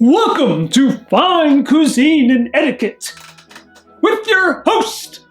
Welcome to Fine Cuisine and Etiquette with your host,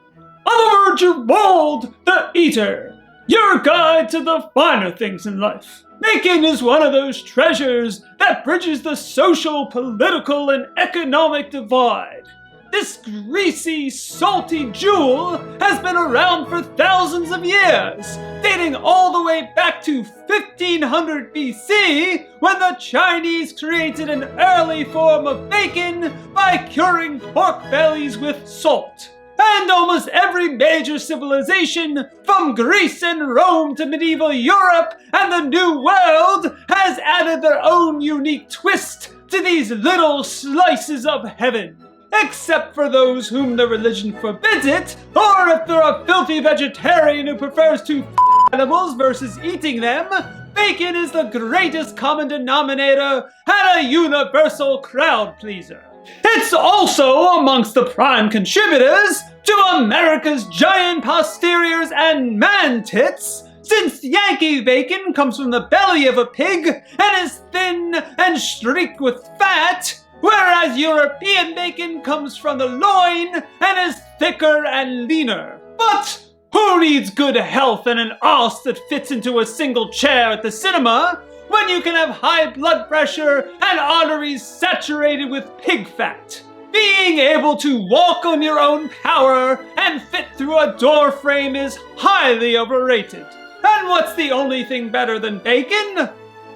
OIiver Gerald, the Eater, your guide to the finer things in life. Bacon is one of those treasures that bridges the social, political, and economic divide. This greasy, salty jewel has been around for thousands of years, dating all the way back to 1500 BC, when the Chinese created an early form of bacon by curing pork bellies with salt. And almost every major civilization, from Greece and Rome to medieval Europe and the New World, has added their own unique twist to these little slices of heaven. Except for those whom the religion forbids it, or if they're a filthy vegetarian who prefers to animals versus eating them, bacon is the greatest common denominator and a universal crowd pleaser. It's also amongst the prime contributors to America's giant posteriors and man tits, since Yankee bacon comes from the belly of a pig and is thin and streaked with fat, whereas European bacon comes from the loin and is thicker and leaner. But who needs good health and an arse that fits into a single chair at the cinema when you can have high blood pressure and arteries saturated with pig fat? Being able to walk on your own power and fit through a door frame is highly overrated. And what's the only thing better than bacon?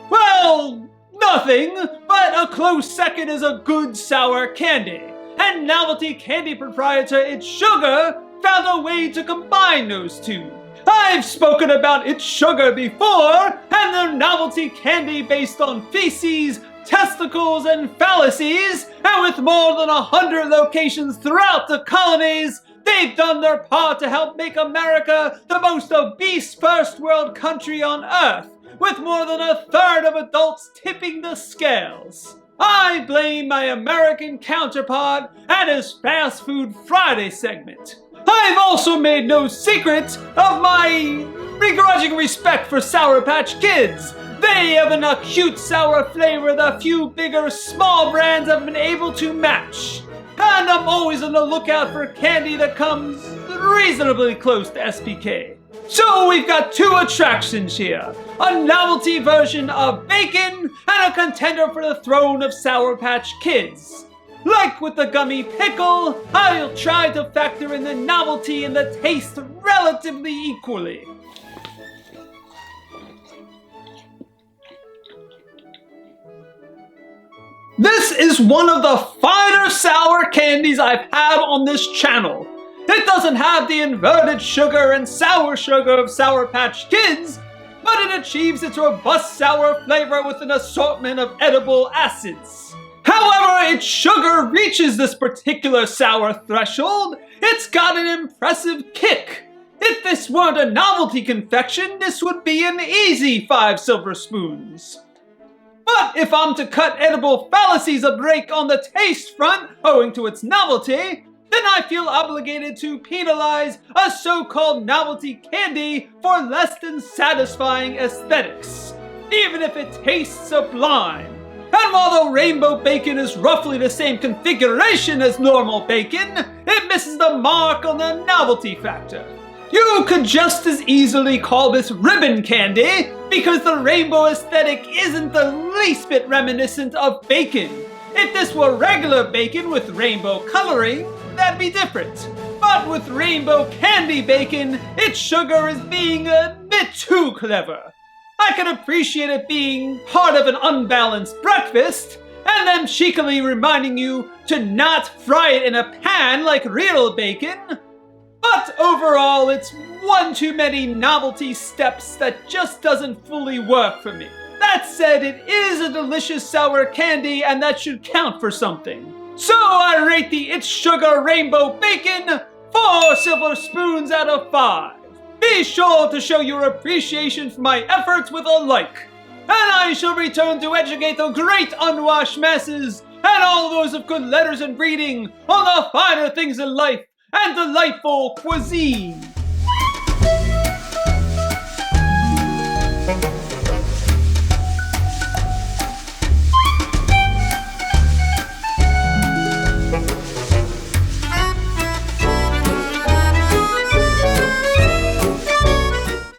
Well, nothing, but a close second is a good sour candy. And novelty candy proprietor It's Sugar found a way to combine those two. I've spoken about It's Sugar before, and their novelty candy based on feces, testicles, and fallacies, and with more than 100 locations throughout the colonies, they've done their part to help make America the most obese first world country on earth, with more than a third of adults tipping the scales. I blame my American counterpart and his Fast Food Friday segment. I've also made no secret of my begrudging respect for Sour Patch Kids. They have an acute sour flavor that few bigger small brands have been able to match. And I'm always on the lookout for candy that comes reasonably close to SPK. So we've got two attractions here, a novelty version of bacon and a contender for the throne of Sour Patch Kids. Like with the gummy pickle, I'll try to factor in the novelty and the taste relatively equally. This is one of the finer sour candies I've had on this channel. It doesn't have the inverted sugar and sour sugar of Sour Patch Kids, but it achieves its robust sour flavor with an assortment of edible acids. However, It's Sugar reaches this particular sour threshold, it's got an impressive kick. If this weren't a novelty confection, this would be an easy 5 silver spoons. But if I'm to cut edible fallacies a break on the taste front owing to its novelty, then I feel obligated to penalize a so-called novelty candy for less than satisfying aesthetics, even if it tastes sublime. And while the rainbow bacon is roughly the same configuration as normal bacon, it misses the mark on the novelty factor. You could just as easily call this ribbon candy, because the rainbow aesthetic isn't the least bit reminiscent of bacon. If this were regular bacon with rainbow coloring, that'd be different. But with rainbow candy bacon, It's Sugar is being a bit too clever. I can appreciate it being part of an unbalanced breakfast, and them cheekily reminding you to not fry it in a pan like real bacon. But overall, it's one too many novelty steps that just doesn't fully work for me. That said, it is a delicious sour candy, and that should count for something. So I rate the It's Sugar Rainbow Bacon 4 silver spoons out of 5. Be sure to show your appreciation for my efforts with a like. And I shall return to educate the great unwashed masses and all those of good letters and breeding on the finer things in life and delightful cuisine.